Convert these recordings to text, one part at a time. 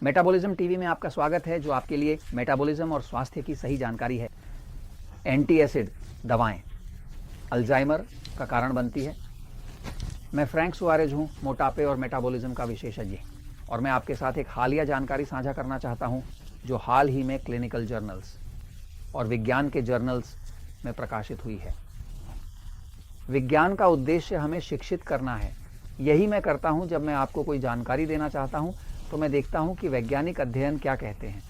Metabolism TV में आपका स्वागत है, जो आपके लिए मेटाबॉलिज्म और स्वास्थ्य की सही जानकारी है। एंटी एसिड दवाएं अल्जाइमर का कारण बनती है। मैं फ्रैंक सुआरेज हूं, मोटापे और मेटाबॉलिज्म का विशेषज्ञ, और मैं आपके साथ एक हालिया जानकारी साझा करना चाहता हूं, जो हाल ही में क्लिनिकल जर्नल्स और विज्ञान के जर्नल्स में प्रकाशित हुई है। विज्ञान का उद्देश्य हमें शिक्षित करना है। यही मैं करता हूं। जब मैं आपको कोई जानकारी देना चाहता हूं तो मैं देखता हूं कि वैज्ञानिक अध्ययन क्या कहते हैं।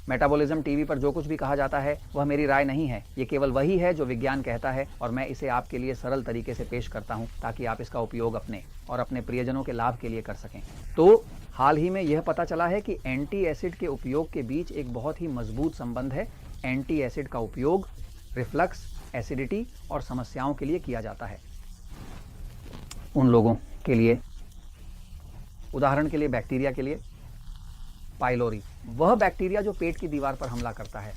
मेटाबॉलिज्म टीवी पर जो कुछ भी कहा जाता है वह मेरी राय नहीं है, ये केवल वही है जो विज्ञान कहता है, और मैं इसे आपके लिए सरल तरीके से पेश करता हूं ताकि आप इसका उपयोग अपने और अपने प्रियजनों के लाभ के लिए कर सकें। तो हाल ही में यह पता चला है कि एंटी एसिड के उपयोग के बीच एक बहुत ही मजबूत संबंध है। एंटी एसिड का उपयोग रिफ्लक्स, एसिडिटी और समस्याओं के लिए किया जाता है। उन लोगों के लिए, उदाहरण के लिए बैक्टीरिया के लिए, पाइलोरी, वह बैक्टीरिया जो पेट की दीवार पर हमला करता है।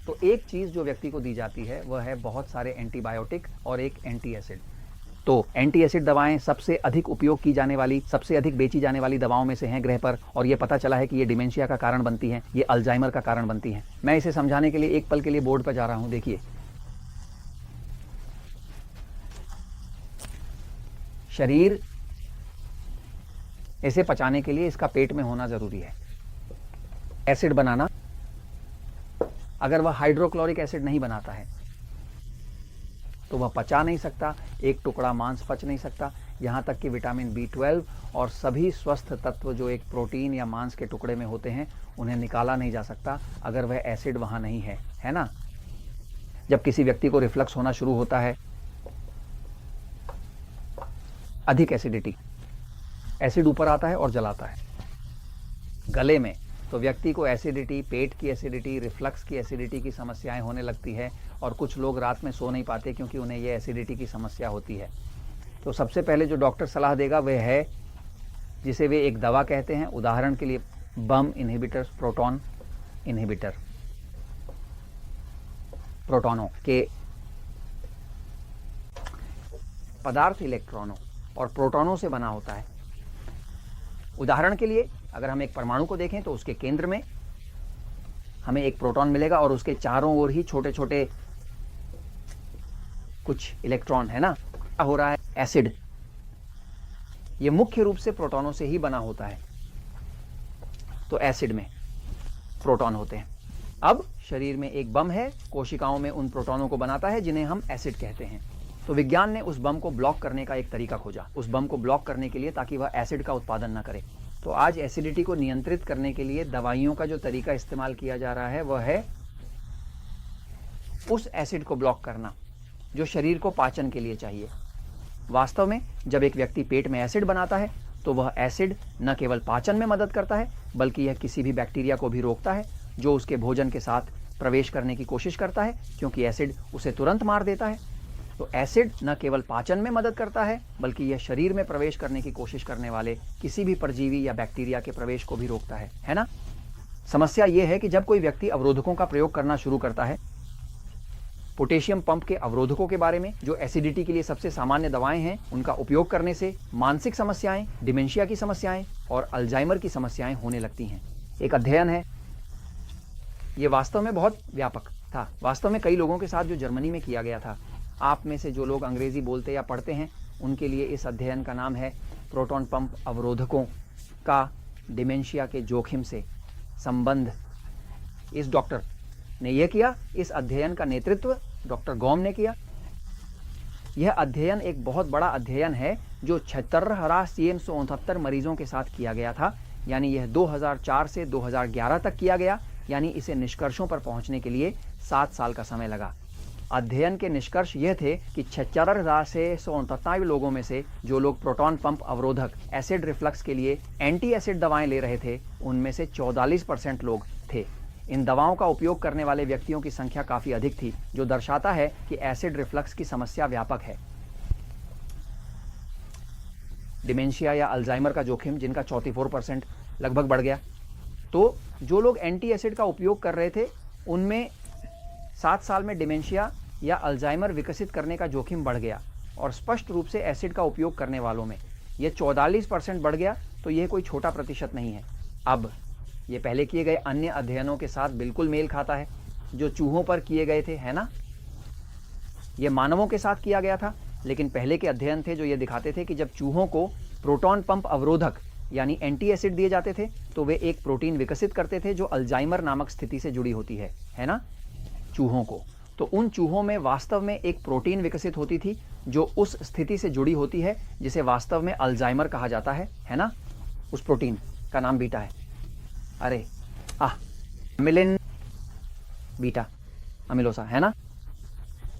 तो एक चीज जो व्यक्ति को दी जाती है वह है बहुत सारे एंटीबायोटिक और एक एंटी एसिड। तो एंटी एसिड दवाएं सबसे अधिक उपयोग की जाने वाली, सबसे अधिक बेची जाने वाली दवाओं में से हैं ग्रह पर, और यह पता चला है कि ये डिमेंशिया का कारण बनती हैं, ये अल्जाइमर का कारण बनती हैं। मैं इसे समझाने के लिए एक पल के लिए बोर्ड पर जा रहा हूं। देखिए, शरीर इसे पचाने के लिए इसका पेट में होना जरूरी है। एसिड बनाना, अगर वह हाइड्रोक्लोरिक एसिड नहीं बनाता है तो वह पचा नहीं सकता, एक टुकड़ा मांस पच नहीं सकता, यहां तक कि विटामिन B12 और सभी स्वस्थ तत्व जो एक प्रोटीन या मांस के टुकड़े में होते हैं उन्हें निकाला नहीं जा सकता अगर वह एसिड वहां नहीं है ना। जब किसी व्यक्ति को रिफ्लक्स होना शुरू होता है, अधिक एसिडिटी, एसिड ऊपर आता है और जलाता है गले में, तो व्यक्ति को एसिडिटी, पेट की एसिडिटी, रिफ्लक्स की एसिडिटी की समस्याएं होने लगती है, और कुछ लोग रात में सो नहीं पाते क्योंकि उन्हें यह एसिडिटी की समस्या होती है। तो सबसे पहले जो डॉक्टर सलाह देगा वह है, जिसे वे एक दवा कहते हैं, उदाहरण के लिए बम इनहिबिटर्स, प्रोटॉन इनहिबिटर, प्रोटॉनों के पदार्थ इलेक्ट्रॉनों और प्रोटॉनों से बना होता है। उदाहरण के लिए अगर हम एक परमाणु को देखें तो उसके केंद्र में हमें एक प्रोटॉन मिलेगा और उसके चारों ओर ही छोटे छोटे कुछ इलेक्ट्रॉन, है ना। क्या हो रहा है? एसिड, ये मुख्य रूप से प्रोटॉनों से ही बना होता है। तो एसिड में प्रोटॉन होते हैं। अब शरीर में एक बम है, कोशिकाओं में उन प्रोटॉनों को बनाता है जिन्हें हम एसिड कहते हैं। तो विज्ञान ने उस बम को ब्लॉक करने का एक तरीका खोजा, उस बम को ब्लॉक करने के लिए, ताकि वह एसिड का उत्पादन न करे। तो आज एसिडिटी को नियंत्रित करने के लिए दवाइयों का जो तरीका इस्तेमाल किया जा रहा है वह है उस एसिड को ब्लॉक करना जो शरीर को पाचन के लिए चाहिए। वास्तव में जब एक व्यक्ति पेट में एसिड बनाता है तो वह एसिड न केवल पाचन में मदद करता है, बल्कि यह किसी भी बैक्टीरिया को भी रोकता है जो उसके भोजन के साथ प्रवेश करने की कोशिश करता है, क्योंकि एसिड उसे तुरंत मार देता है। तो एसिड न केवल पाचन में मदद करता है, बल्कि यह शरीर में प्रवेश करने की कोशिश करने वाले किसी भी परजीवी या बैक्टीरिया के प्रवेश को भी रोकता है ना। समस्या यह है कि जब कोई व्यक्ति अवरोधकों का प्रयोग करना शुरू करता है, पोटेशियम पंप के अवरोधकों के बारे में, जो एसिडिटी के लिए सबसे सामान्य दवाएं हैं, उनका उपयोग करने से मानसिक समस्याएं, डिमेंशिया की समस्याएं और अल्जाइमर की समस्याएं होने लगती हैं। एक अध्ययन है, यह वास्तव में बहुत व्यापक था। वास्तव में कई लोगों के साथ जो जर्मनी में किया गया था। आप में से जो लोग अंग्रेजी बोलते या पढ़ते हैं उनके लिए इस अध्ययन का नाम है प्रोटॉन पंप अवरोधकों का डिमेंशिया के जोखिम से संबंध। इस डॉक्टर ने यह किया, इस अध्ययन का नेतृत्व डॉक्टर गॉम ने किया। यह अध्ययन एक बहुत बड़ा अध्ययन है जो 76,369 मरीजों के साथ किया गया था, यानी यह 2004 से 2011 तक किया गया, यानी इसे निष्कर्षों पर पहुंचने के लिए 7 साल का समय लगा। अध्ययन के निष्कर्ष यह थे कि 76,669 लोगों में से जो लोग प्रोटॉन पंप अवरोधक एसिड रिफ्लक्स के लिए एंटी एसिड दवाएं ले रहे थे, उनमें से 44% लोग थे। इन दवाओं का उपयोग करने वाले व्यक्तियों की संख्या काफी अधिक थी, जो दर्शाता है कि एसिड रिफ्लक्स की समस्या व्यापक है। डिमेंशिया या अल्जाइमर का जोखिम जिनका 44% लगभग बढ़ गया। तो जो लोग एंटी एसिड का उपयोग कर रहे थे उनमें 7 साल में डिमेंशिया या अल्जाइमर विकसित करने का जोखिम बढ़ गया, और स्पष्ट रूप से एसिड का उपयोग करने वालों में यह 44% बढ़ गया। तो यह कोई छोटा प्रतिशत नहीं है। अब ये पहले किए गए अन्य अध्ययनों के साथ बिल्कुल मेल खाता है जो चूहों पर किए गए थे, है ना। ये मानवों के साथ किया गया था, लेकिन पहले के अध्ययन थे जो ये दिखाते थे कि जब चूहों को प्रोटॉन पंप अवरोधक यानी एंटी एसिड दिए जाते थे तो वे एक प्रोटीन विकसित करते थे जो अल्जाइमर नामक स्थिति से जुड़ी होती है ना। चूहों को तो उन चूहों में वास्तव में एक प्रोटीन विकसित होती थी जो उस स्थिति से जुड़ी होती है जिसे वास्तव में अल्जाइमर कहा जाता है ना। उस प्रोटीन का नाम बीटा है। अरे मिलिन बीटा अमीलोसा, है ना।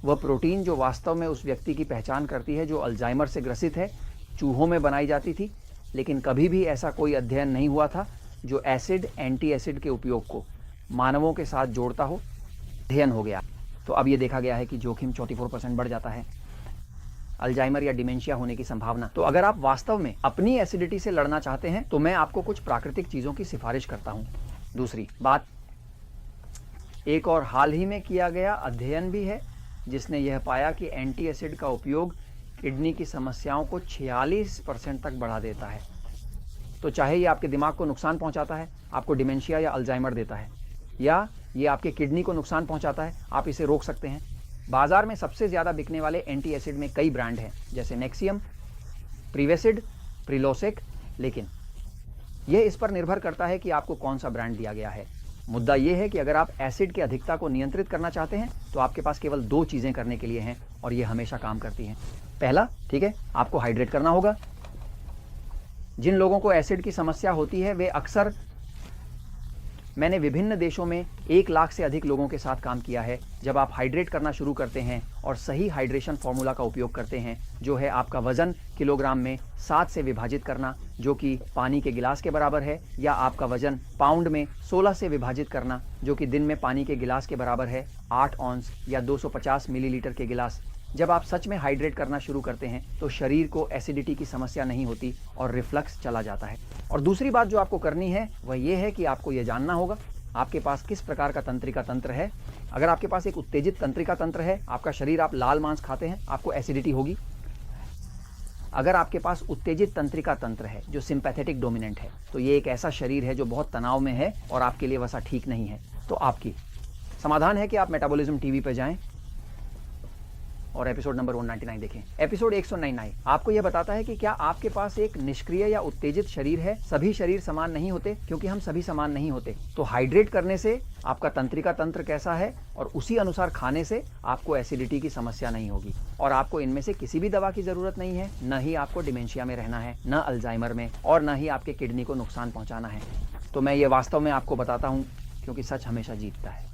वह प्रोटीन जो वास्तव में उस व्यक्ति की पहचान करती है जो अल्जाइमर से ग्रसित है, चूहों में बनाई जाती थी, लेकिन कभी भी ऐसा कोई अध्ययन नहीं हुआ था जो एसिड एंटी एसिड के उपयोग को मानवों के साथ जोड़ता हो। अध्ययन हो गया तो अब यह देखा गया है कि जोखिम 44% बढ़ जाता है अल्जाइमर या डिमेंशिया होने की संभावना। तो अगर आप वास्तव में अपनी एसिडिटी से लड़ना चाहते हैं तो मैं आपको कुछ प्राकृतिक चीजों की सिफारिश करता हूं। दूसरी बात, एक और हाल ही में किया गया अध्ययन भी है जिसने यह पाया कि एंटी एसिड का उपयोग किडनी की समस्याओं को 46% तक बढ़ा देता है। तो चाहे ये आपके दिमाग को नुकसान पहुंचाता है, आपको डिमेंशिया या अल्जाइमर देता है, या ये आपके किडनी को नुकसान पहुंचाता है, आप इसे रोक सकते हैं। बाजार में सबसे ज्यादा बिकने वाले एंटी एसिड में कई ब्रांड हैं जैसे नेक्सियम, प्रीवेसिड, प्रिलोसेक, लेकिन यह इस पर निर्भर करता है कि आपको कौन सा ब्रांड दिया गया है। मुद्दा यह है कि अगर आप एसिड की अधिकता को नियंत्रित करना चाहते हैं तो आपके पास केवल 2 चीजें करने के लिए हैं और ये हमेशा काम करती हैं। पहला, ठीक है, आपको हाइड्रेट करना होगा। जिन लोगों को एसिड की समस्या होती है वे अक्सर, मैंने विभिन्न देशों में 1 लाख से अधिक लोगों के साथ काम किया है। जब आप हाइड्रेट करना शुरू करते हैं और सही हाइड्रेशन फॉर्मूला का उपयोग करते हैं जो है आपका वजन किलोग्राम में 7 से विभाजित करना जो कि पानी के गिलास के बराबर है, या आपका वजन पाउंड में 16 से विभाजित करना जो कि दिन में पानी के गिलास के बराबर है 8 ऑंस या 250 मिलीलीटर के गिलास। जब आप सच में हाइड्रेट करना शुरू करते हैं तो शरीर को एसिडिटी की समस्या नहीं होती और रिफ्लक्स चला जाता है। और दूसरी बात जो आपको करनी है वह यह है कि आपको यह जानना होगा आपके पास किस प्रकार का तंत्रिका तंत्र है। अगर आपके पास एक उत्तेजित तंत्रिका तंत्र है, आपका शरीर, आप लाल मांस खाते हैं, आपको एसिडिटी होगी। अगर आपके पास उत्तेजित तंत्रिका तंत्र है जो सिंपैथेटिक डोमिनेंट है, तो ये एक ऐसा शरीर है जो बहुत तनाव में है और आपके लिए वैसा ठीक नहीं है। तो आपकी समाधान है कि आप मेटाबॉलिज्म टीवी पर जाएं और एपिसोड नंबर 199 देखें। एपिसोड 199 आपको यह बताता है कि क्या आपके पास एक निष्क्रिय या उत्तेजित शरीर है। सभी शरीर समान नहीं होते क्योंकि हम सभी समान नहीं होते। तो हाइड्रेट करने से आपका तंत्रिका तंत्र कैसा है और उसी अनुसार खाने से आपको एसिडिटी की समस्या नहीं होगी और आपको इनमें से किसी भी दवा की जरूरत नहीं है। न ही आपको डिमेंशिया में रहना है, न अल्जाइमर में, और न ही आपके किडनी को नुकसान पहुंचाना है। तो मैं ये वास्तव में आपको बताता हूं क्योंकि सच हमेशा जीतता है।